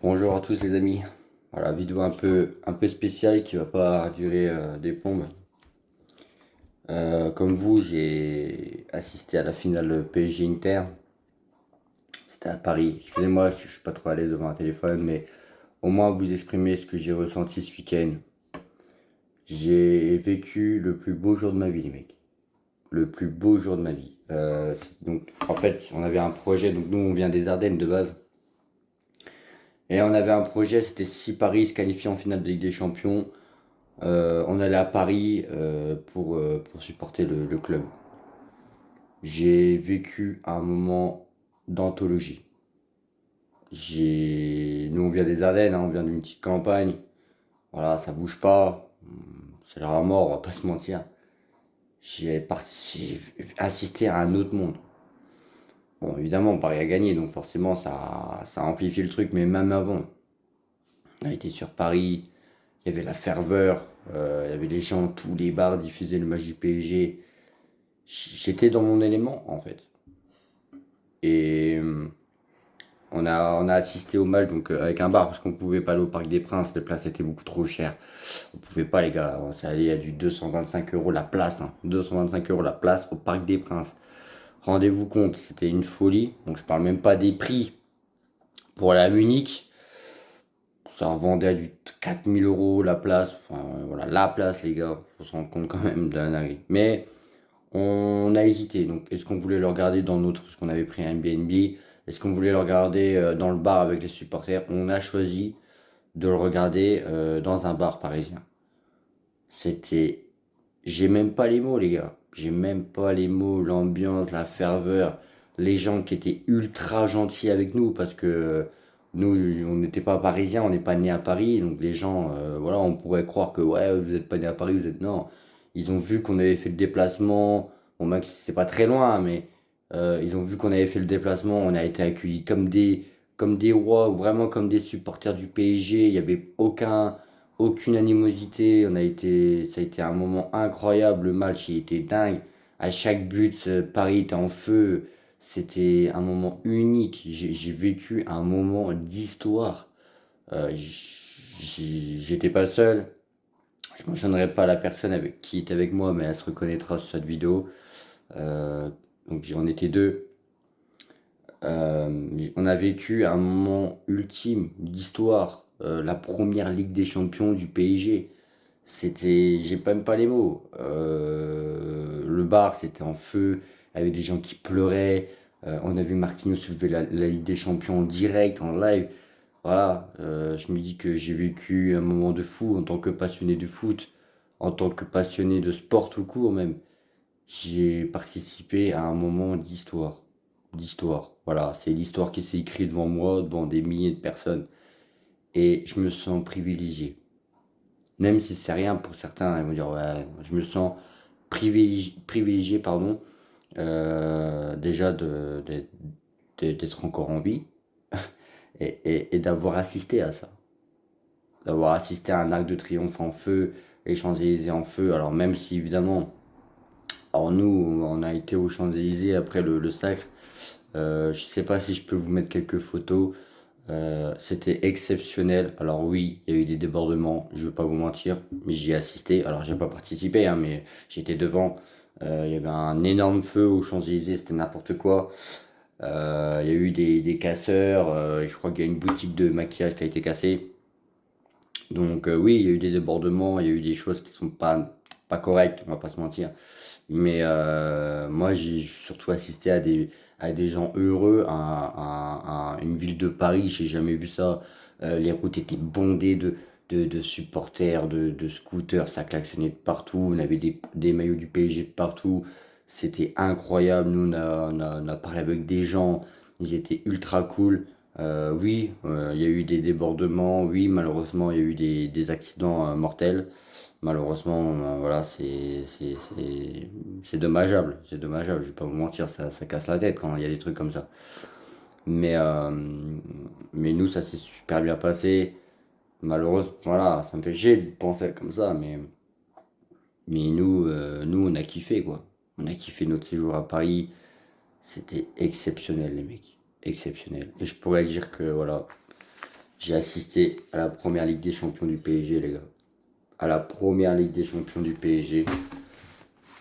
Bonjour à tous les amis. Voilà, vidéo un peu spéciale qui va pas durer des plombes. Comme vous, j'ai assisté à la finale PSG Inter. C'était à Paris. Excusez-moi si je suis pas trop à l'aise devant un téléphone, mais au moins vous exprimer ce que j'ai ressenti ce week-end. J'ai vécu le plus beau jour de ma vie, les mecs. Le plus beau jour de ma vie. Donc, en fait, on avait un projet. Donc, nous, on vient des Ardennes de base. Et on avait un projet, c'était si Paris se qualifiait en finale de Ligue des Champions. On allait à Paris pour supporter le club. J'ai vécu un moment d'anthologie. Nous, on vient des Ardennes, hein, on vient d'une petite campagne. Voilà, ça bouge pas. C'est la mort, on va pas se mentir. J'ai assisté à un autre monde. Bon, évidemment, Paris a gagné, donc forcément, ça amplifie le truc, mais même avant, on a été sur Paris, il y avait la ferveur, il y avait les gens, tous les bars diffusaient le match du PSG. J'étais dans mon élément en fait. Et on a assisté au match donc avec un bar parce qu'on pouvait pas aller au Parc des Princes, les places étaient beaucoup trop chères. On pouvait pas les gars, on s'est allé à du 225 euros la place, hein. 225 euros la place au Parc des Princes. Rendez-vous compte, c'était une folie. Donc je parle même pas des prix pour aller à Munich. Ça en vendait à du 4000 euros la place. Enfin voilà, la place les gars, faut se rendre compte quand même de la dinguerie. Mais on a hésité. Donc, est-ce qu'on voulait le regarder dans notre, parce qu'on avait pris un Airbnb, est-ce qu'on voulait le regarder dans le bar avec les supporters? On a choisi de le regarder dans un bar parisien. C'était, j'ai même pas les mots, les gars. J'ai même pas les mots, l'ambiance, la ferveur, les gens qui étaient ultra gentils avec nous parce que nous, on n'était pas parisiens, on n'est pas né à Paris, donc les gens, voilà, on pourrait croire que ouais, vous êtes pas né à Paris, vous êtes non. Ils ont vu qu'on avait fait le déplacement, bon, même si c'est pas très loin, mais ils ont vu qu'on avait fait le déplacement, on a été accueillis comme des rois, ou vraiment comme des supporters du PSG. Il y avait aucune animosité. Ça a été un moment incroyable. Le match, il était dingue. À chaque but, Paris était en feu. C'était un moment unique. J'ai vécu un moment d'histoire. J'étais pas seul. Je ne mentionnerai pas la personne qui était avec moi, mais elle se reconnaîtra sur cette vidéo. Donc on était deux. On a vécu un moment ultime d'histoire. La première Ligue des Champions du PSG. J'ai même pas les mots. Le bar, c'était en feu, avec des gens qui pleuraient. On a vu Marquinhos soulever la Ligue des Champions en direct, en live. Voilà, je me dis que j'ai vécu un moment de fou en tant que passionné de foot, en tant que passionné de sport tout court même. J'ai participé à un moment d'histoire. D'histoire. Voilà, c'est l'histoire qui s'est écrite devant moi, devant des milliers de personnes. Et je me sens privilégié. Même si c'est rien pour certains, ils vont dire, ouais, je me sens privilégié, pardon, déjà d'être encore en vie et d'avoir assisté à ça. D'avoir assisté à un arc de triomphe en feu, les Champs-Élysées en feu. Alors même si évidemment, alors nous, on a été aux Champs-Élysées après le sacre. Je sais pas si je peux vous mettre quelques photos. C'était exceptionnel. Alors oui, il y a eu des débordements, je ne vais pas vous mentir, mais j'y ai assisté. Alors j'ai pas participé, hein, mais j'étais devant. Il y avait un énorme feu aux Champs-Élysées, c'était n'importe quoi. Il y a eu des casseurs, et je crois qu'il y a une boutique de maquillage qui a été cassée. Donc oui, il y a eu des débordements, il y a eu des choses qui sont pas correctes, on va pas se mentir. Mais moi, j'ai surtout assisté à des gens heureux, à une ville de Paris, j'ai jamais vu ça. Les routes étaient bondées de supporters, de scooters, ça klaxonnait de partout. On avait des maillots du PSG de partout. C'était incroyable. Nous, on a parlé avec des gens, ils étaient ultra cool. Oui, il y a eu des débordements. Oui, malheureusement, il y a eu des accidents mortels. Malheureusement, voilà, c'est dommageable. C'est dommageable, je vais pas vous mentir, ça casse la tête quand il y a des trucs comme ça. Mais, euh, mais nous, ça s'est super bien passé. Malheureusement, voilà, ça me fait chier de penser comme ça, mais nous, on a kiffé, quoi. On a kiffé notre séjour à Paris. C'était exceptionnel, les mecs. Exceptionnel. Et je pourrais dire que, voilà, J'ai assisté à la première Ligue des Champions du PSG, les gars. À la première Ligue des Champions du PSG.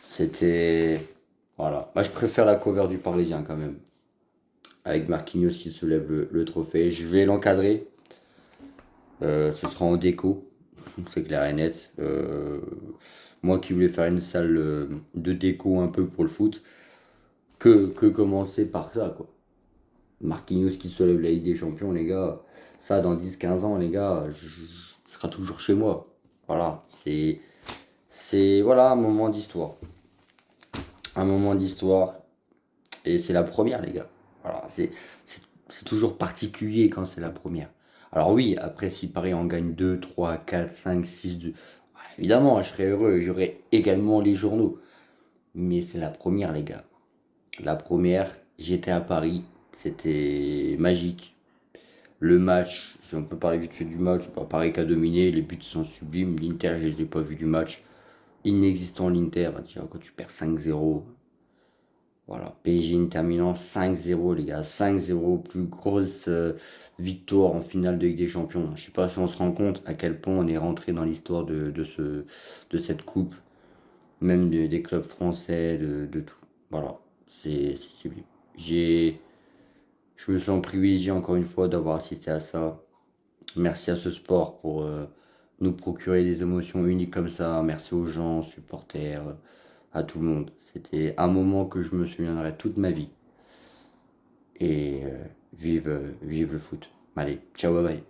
C'était... Voilà. Moi, je préfère la cover du Parisien quand même. Avec Marquinhos qui soulève le trophée. Je vais l'encadrer. Ce sera en déco. C'est clair et net. Moi qui voulais faire une salle de déco un peu pour le foot. Que commencer par ça, quoi. Marquinhos qui soulève la Ligue des Champions, les gars. Ça, dans 10-15 ans, les gars, ce sera toujours chez moi. Voilà. Voilà, un moment d'histoire. Un moment d'histoire. Et c'est la première, les gars. Voilà, c'est toujours particulier quand c'est la première. Alors oui, après, si Paris en gagne 2, 3, 4, 5, 6, 2, évidemment, je serais heureux. J'aurais également les journaux. Mais c'est la première, les gars. La première, j'étais à Paris. C'était magique. Le match, si on peut parler vite fait du match, Paris qui a dominé, les buts sont sublimes. L'Inter, je les ai pas vus du match. Inexistant l'Inter, quand tu perds 5-0. Voilà, PSG Inter Milan 5-0 les gars, 5-0, plus grosse victoire en finale de Ligue des Champions. Je sais pas si on se rend compte à quel point on est rentré dans l'histoire de cette coupe, même des clubs français, de tout. Voilà, c'est sublime. Je me sens privilégié encore une fois d'avoir assisté à ça. Merci à ce sport pour nous procurer des émotions uniques comme ça. Merci aux gens, aux supporters, à tout le monde. C'était un moment que je me souviendrai toute ma vie. Et vive le foot. Allez, ciao, bye bye.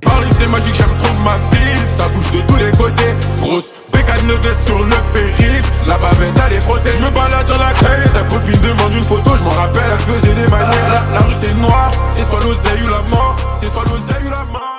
Paris c'est magique, j'aime trop ma ville, ça bouge de tous les côtés. Grosse bécane levée sur le périph', la bavette allait frotter. Je me balade dans la caille, ta copine demande une photo, je m'en rappelle, elle faisait des manières. La rue c'est noir, c'est soit l'oseille ou la mort, c'est soit l'oseille ou la mort.